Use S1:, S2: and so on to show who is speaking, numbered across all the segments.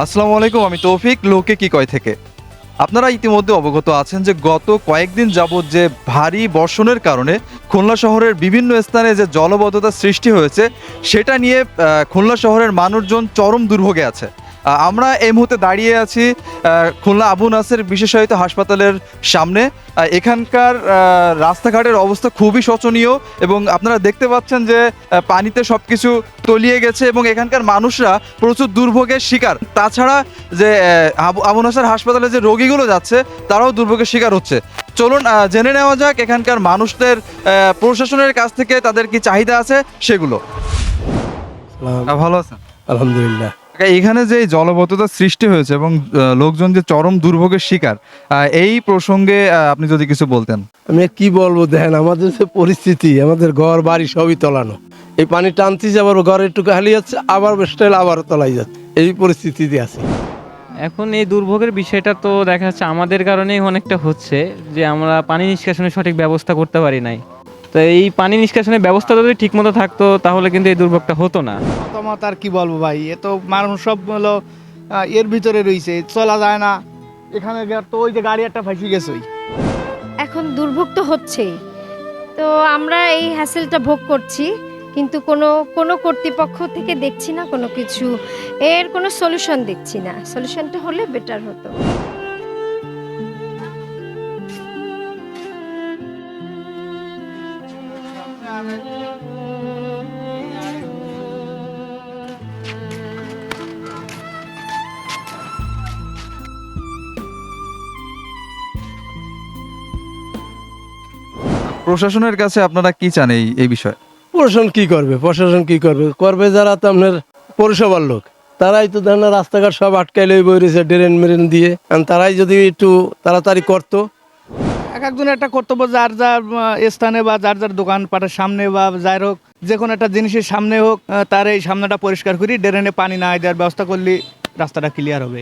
S1: আসসালামু আলাইকুম, আমি তৌফিক, লোকে কি কয় থেকে। আপনারা ইতিমধ্যে অবগত আছেন যে গত কয়েকদিন যাবৎ যে ভারী বর্ষণের কারণে খুলনা শহরের বিভিন্ন স্থানে যে জলবদ্ধতার সৃষ্টি হয়েছে সেটা নিয়ে খুলনা শহরের মানুষজন চরম দুর্ভোগে আছে। আমরা এই মুহূর্তে দাঁড়িয়ে আছি খুলনা আবু নাসের বিশেষায়িত হাসপাতালের সামনে। এখানকার রাস্তাঘাটের অবস্থা খুবই শোচনীয় এবং আপনারা দেখতে পাচ্ছেন যে পানিতে সব কিছু তলিয়ে গেছে এবং এখানকার মানুষরা প্রচুর দুর্ভোগের শিকার। তাছাড়া যে আবু নাসের হাসপাতালে যে রোগীগুলো যাচ্ছে তারাও দুর্ভোগের শিকার হচ্ছে। চলুন জেনে নেওয়া যাক এখানকার মানুষদের প্রশাসনের কাছ থেকে তাদের কি চাহিদা আছে সেগুলো। ভালো আছেন?
S2: আলহামদুলিল্লাহ।
S1: এখানে যে জলবদ্ধতার সৃষ্টি হয়েছে এবং লোকজন যে চরম দুর্ভোগের শিকার, এই প্রসঙ্গে আপনি যদি কিছু বলতেন।
S2: আমি কি বলবো, দেখেন আমাদের যে পরিস্থিতি, আমাদের ঘর বাড়ি সবই তলানো। এই পানি টানতেছে, আবার ঘরের একটু হালিয়ে যাচ্ছে, আবার স্টাইল আবার তলাই যাচ্ছে, এই পরিস্থিতিতে আছে।
S3: এখন এই দুর্ভোগের বিষয়টা তো দেখা যাচ্ছে আমাদের কারণেই অনেকটা হচ্ছে, যে আমরা পানি নিষ্কাশনের সঠিক ব্যবস্থা করতে পারি নাই। তো এই পানি নিষ্কাশনের ব্যবস্থা যদি ঠিকমতো থাকতো তাহলে কিন্তু এই দুর্ভোগটা হতো না।
S4: মতামত আর কি বলবো ভাই, এ তো মানুষ সব হলো এর ভিতরে রয়েছে, চলা যায় না। এখানে তো ওই যে গাড়ি একটা ফাঁসি গেছে।
S5: এখন দুর্ভোগ তো হচ্ছেই, তো আমরা এই হ্যাসেলটা ভোগ করছি, কিন্তু কোনো কর্তৃপক্ষ থেকে দেখছি না কোনো কিছু, এর কোনো সলিউশন দেখছি না। সলিউশনটা হলে বেটার হতো।
S1: প্রশাসনের কাছে আপনারা কি চান এই বিষয়ে?
S2: প্রশাসন কি করবে? করবে যারা তো আপনার পৌরসভার লোক, তারাই তো ধরেন রাস্তাঘাট সব আটকাইলে বইরেছে ড্রেন মেরেন দিয়ে। তারাই যদি একটু তাড়াতাড়ি করতো।
S4: এক একজনের একটা কর্তব্য, যার যার স্থানে বা যার যার দোকানপাটের সামনে বা যাই হোক, যে কোনো একটা জিনিসের সামনে হোক, তার এই সামনেটা পরিষ্কার করি, ড্রেনে পানি না দেওয়ার ব্যবস্থা করলে রাস্তাটা ক্লিয়ার হবে।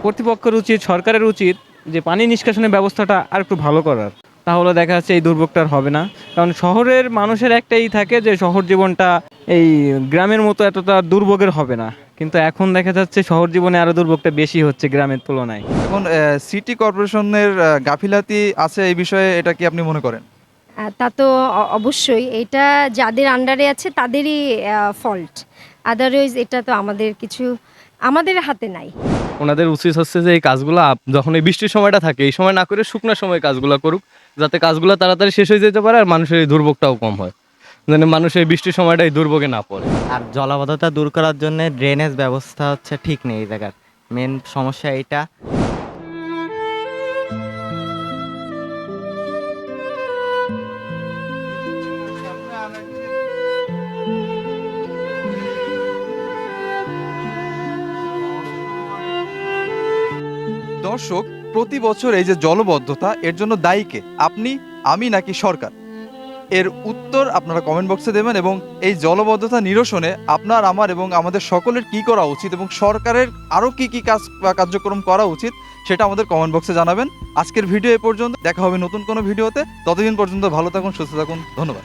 S3: কর্তৃপক্ষের উচিত, সরকারের উচিত যে পানি নিষ্কাশনের ব্যবস্থাটা আর একটু ভালো করার, তাহলে দেখা যাচ্ছে এই দুর্ভোগটা আর হবে না। কারণ শহরের মানুষের একটাই থাকে যে শহর জীবনটা এই গ্রামের মতো এতটা দুর্ভোগের হবে না, কিন্তু এখন দেখা যাচ্ছে শহর জীবনে আরও দুর্ভোগটা বেশি হচ্ছে গ্রামের তুলনায়।
S1: এখন সিটি কর্পোরেশনের গাফিলাতি আছে এই বিষয়ে, এটা কি আপনি মনে করেন?
S5: তা তো অবশ্যই, এটা যাদের আন্ডারে আছে তাদেরই ফল্ট। আদারওয়াইজ এটা তো আমাদের হাতে নাই।
S6: ওনাদের উচিত হচ্ছে যে এই কাজগুলো যখন এই বৃষ্টির সময়টা থাকে এই সময় না করে শুকনো সময় কাজগুলো করুক, যাতে কাজগুলো তাড়াতাড়ি শেষ হয়ে যেতে পারে আর মানুষের এই দুর্ভোগটাও কম হয়, যেন মানুষের এই বৃষ্টির সময়টা এই দুর্ভোগে না পড়ে।
S7: আর জলাবদ্ধতা দূর করার জন্য ড্রেনেজ ব্যবস্থা হচ্ছে ঠিক নেই এই জায়গার, মেন সমস্যা এইটা।
S1: দর্শক, প্রতি বছর এই যে জলবদ্ধতা, এর জন্য দায়ী কে? আপনি, আমি নাকি সরকার? এর উত্তর আপনারা কমেন্ট বক্সে দেবেন এবং এই জলবদ্ধতা নিরসনে আপনার, আমার এবং আমাদের সকলের কি করা উচিত এবং সরকারের আরও কি কি কাজ বা কার্যক্রম করা উচিত সেটা আমাদের কমেন্ট বক্সে জানাবেন। আজকের ভিডিও এ পর্যন্ত, দেখা হবে নতুন কোনো ভিডিওতে। ততদিন পর্যন্ত ভালো থাকুন, সুস্থ থাকুন, ধন্যবাদ।